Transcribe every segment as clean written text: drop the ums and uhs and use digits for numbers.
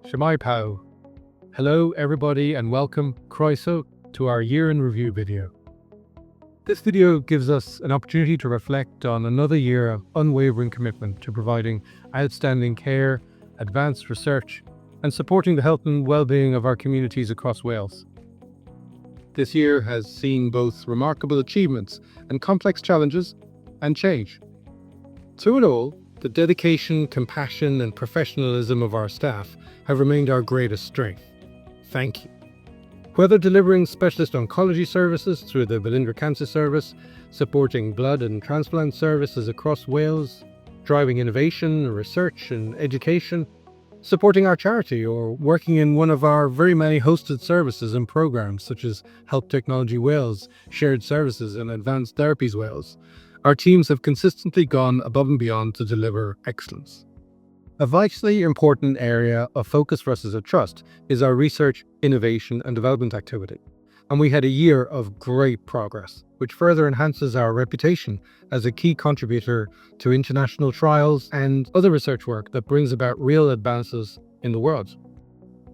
Shemai Pau. Hello everybody and welcome, Croeso, to our year in review video. This video gives us an opportunity to reflect on another year of unwavering commitment to providing outstanding care, advanced research, and supporting the health and well-being of our communities across Wales. This year has seen both remarkable achievements and complex challenges and change. Through it all, the dedication, compassion, and professionalism of our staff have remained our greatest strength. Thank you. Whether delivering specialist oncology services through the Velindre Cancer Service, supporting blood and transplant services across Wales, driving innovation, research, and education, supporting our charity, or working in one of our very many hosted services and programs such as Health Technology Wales, Shared Services, and Advanced Therapies Wales, our teams have consistently gone above and beyond to deliver excellence. A vitally important area of focus for us as a trust is our research, innovation and development activity. And we had a year of great progress, which further enhances our reputation as a key contributor to international trials and other research work that brings about real advances in the world.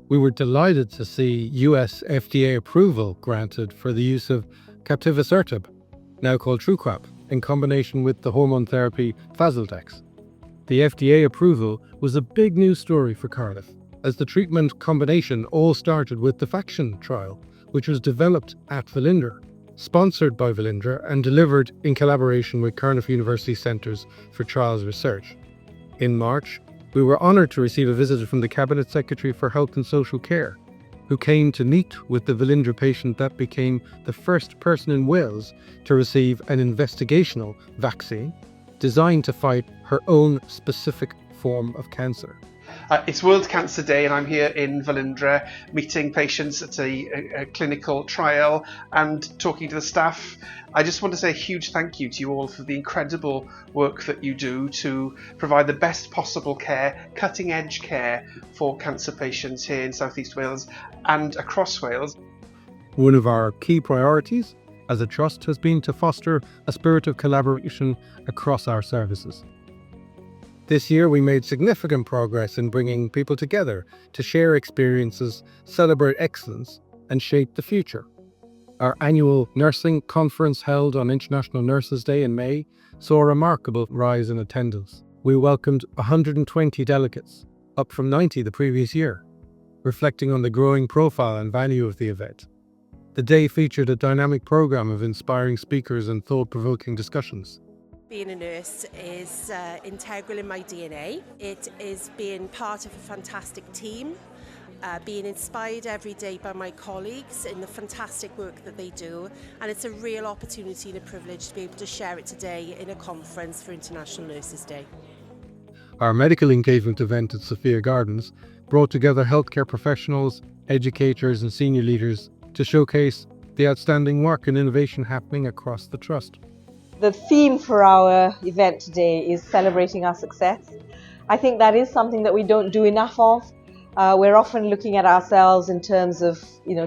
We were delighted to see US FDA approval granted for the use of capivasertib, now called Truqap, in combination with the hormone therapy Faslodex. The FDA approval was a big news story for Cardiff, as the treatment combination all started with the FACTION trial, which was developed at Velindre, sponsored by Velindre and delivered in collaboration with Cardiff University Centres for Trials Research. In March, we were honoured to receive a visit from the Cabinet Secretary for Health and Social Care, who came to meet with the Velindre patient that became the first person in Wales to receive an investigational vaccine designed to fight her own specific form of cancer. It's World Cancer Day and I'm here in Velindre meeting patients at a clinical trial and talking to the staff. I just want to say a huge thank you to you all for the incredible work that you do to provide the best possible care, cutting edge care for cancer patients here in South East Wales and across Wales. One of our key priorities as a trust has been to foster a spirit of collaboration across our services. This year we made significant progress in bringing people together to share experiences, celebrate excellence, and shape the future. Our annual nursing conference held on International Nurses Day in May saw a remarkable rise in attendance. We welcomed 120 delegates, up from 90 the previous year, reflecting on the growing profile and value of the event. The day featured a dynamic program of inspiring speakers and thought-provoking discussions. Being a nurse is integral in my DNA. It is being part of a fantastic team, being inspired every day by my colleagues in the fantastic work that they do, and it's a real opportunity and a privilege to be able to share it today in a conference for International Nurses Day. Our medical engagement event at Sophia Gardens brought together healthcare professionals, educators and senior leaders to showcase the outstanding work and innovation happening across the Trust. The theme for our event today is celebrating our success. I think that is something that we don't do enough of. We're often looking at ourselves in terms of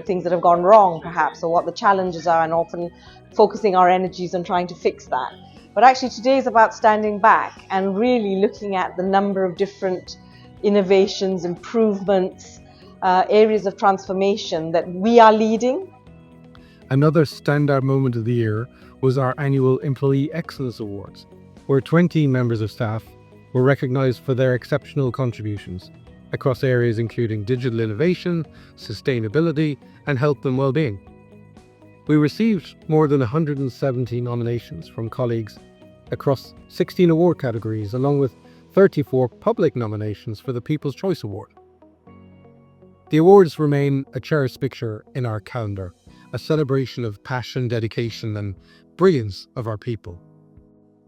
things that have gone wrong perhaps, or what the challenges are, and often focusing our energies on trying to fix that. But actually today is about standing back and really looking at the number of different innovations, improvements, areas of transformation that we are leading. Another standout moment of the year was our annual Employee Excellence Awards, where 20 members of staff were recognised for their exceptional contributions across areas including digital innovation, sustainability, and health and well-being. We received more than 170 nominations from colleagues across 16 award categories, along with 34 public nominations for the People's Choice Award. The awards remain a cherished picture in our calendar, a celebration of passion, dedication, and brilliance of our people.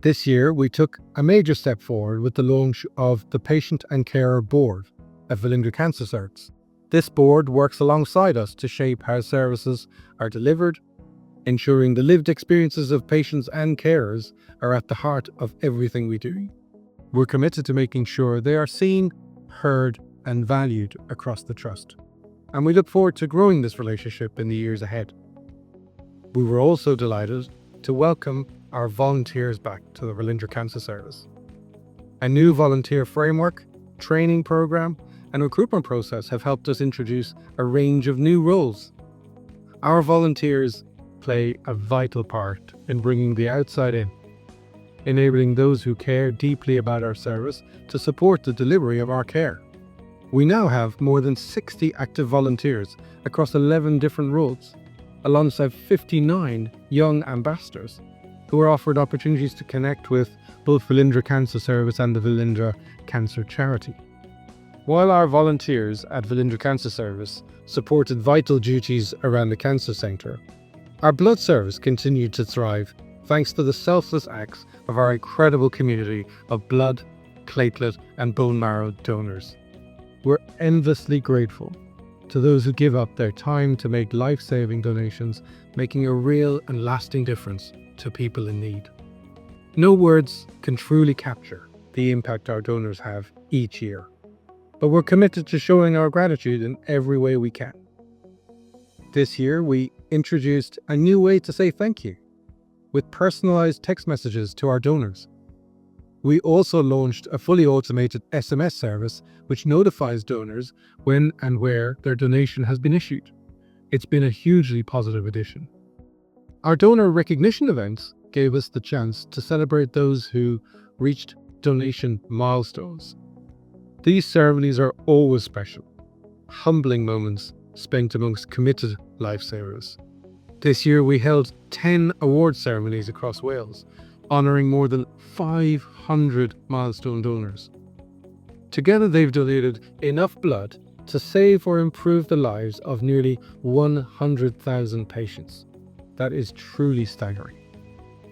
This year, we took a major step forward with the launch of the Patient and Carer Board at Velindre Cancer Service. This board works alongside us to shape how services are delivered, ensuring the lived experiences of patients and carers are at the heart of everything we do. We're committed to making sure they are seen, heard, and valued across the Trust, and we look forward to growing this relationship in the years ahead. We were also delighted to welcome our volunteers back to the Velindre Cancer Service. A new volunteer framework, training program, and recruitment process have helped us introduce a range of new roles. Our volunteers play a vital part in bringing the outside in, enabling those who care deeply about our service to support the delivery of our care. We now have more than 60 active volunteers across 11 different roles, alongside 59 young ambassadors who are offered opportunities to connect with both Velindre Cancer Service and the Velindre Cancer Charity. While our volunteers at Velindre Cancer Service supported vital duties around the cancer centre, our blood service continued to thrive thanks to the selfless acts of our incredible community of blood, platelet and bone marrow donors. We're endlessly grateful to those who give up their time to make life-saving donations, making a real and lasting difference to people in need. No words can truly capture the impact our donors have each year, but we're committed to showing our gratitude in every way we can. This year, we introduced a new way to say thank you, with personalized text messages to our donors. We also launched a fully automated SMS service which notifies donors when and where their donation has been issued. It's been a hugely positive addition. Our donor recognition events gave us the chance to celebrate those who reached donation milestones. These ceremonies are always special, humbling moments spent amongst committed lifesavers. This year we held 10 award ceremonies across Wales, honouring more than 500 milestone donors. Together they've donated enough blood to save or improve the lives of nearly 100,000 patients. That is truly staggering.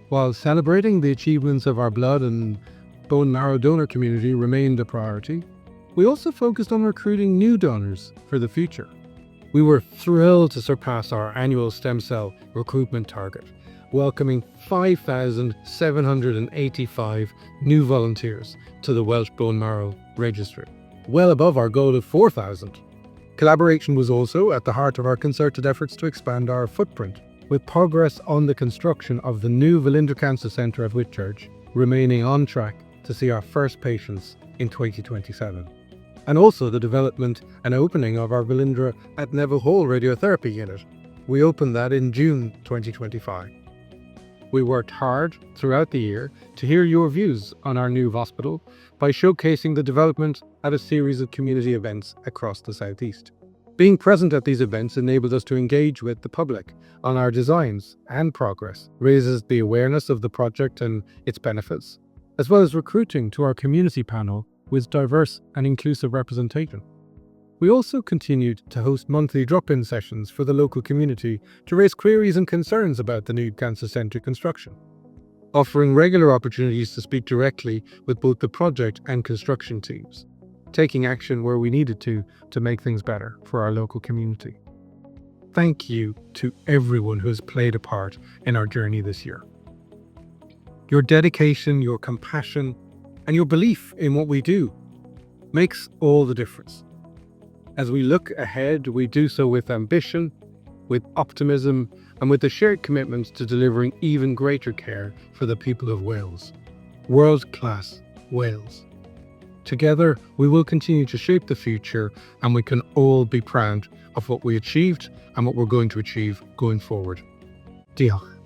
While celebrating the achievements of our blood and bone marrow donor community remained a priority, we also focused on recruiting new donors for the future. We were thrilled to surpass our annual stem cell recruitment target, welcoming 5,785 new volunteers to the Welsh Bone Marrow Registry, well above our goal of 4,000. Collaboration was also at the heart of our concerted efforts to expand our footprint, with progress on the construction of the new Velindre Cancer Centre at Whitchurch remaining on track to see our first patients in 2027. And also the development and opening of our Velindre at Neville Hall radiotherapy unit. We opened that in June 2025. We worked hard throughout the year to hear your views on our new hospital by showcasing the development at a series of community events across the southeast. Being present at these events enabled us to engage with the public on our designs and progress, raises the awareness of the project and its benefits, as well as recruiting to our community panel with diverse and inclusive representation. We also continued to host monthly drop-in sessions for the local community to raise queries and concerns about the new cancer centre construction, offering regular opportunities to speak directly with both the project and construction teams, taking action where we needed to make things better for our local community. Thank you to everyone who has played a part in our journey this year. Your dedication, your compassion, and your belief in what we do makes all the difference. As we look ahead, we do so with ambition, with optimism, and with the shared commitment to delivering even greater care for the people of Wales. World-class Wales. Together, we will continue to shape the future, and we can all be proud of what we achieved and what we're going to achieve going forward. Diolch.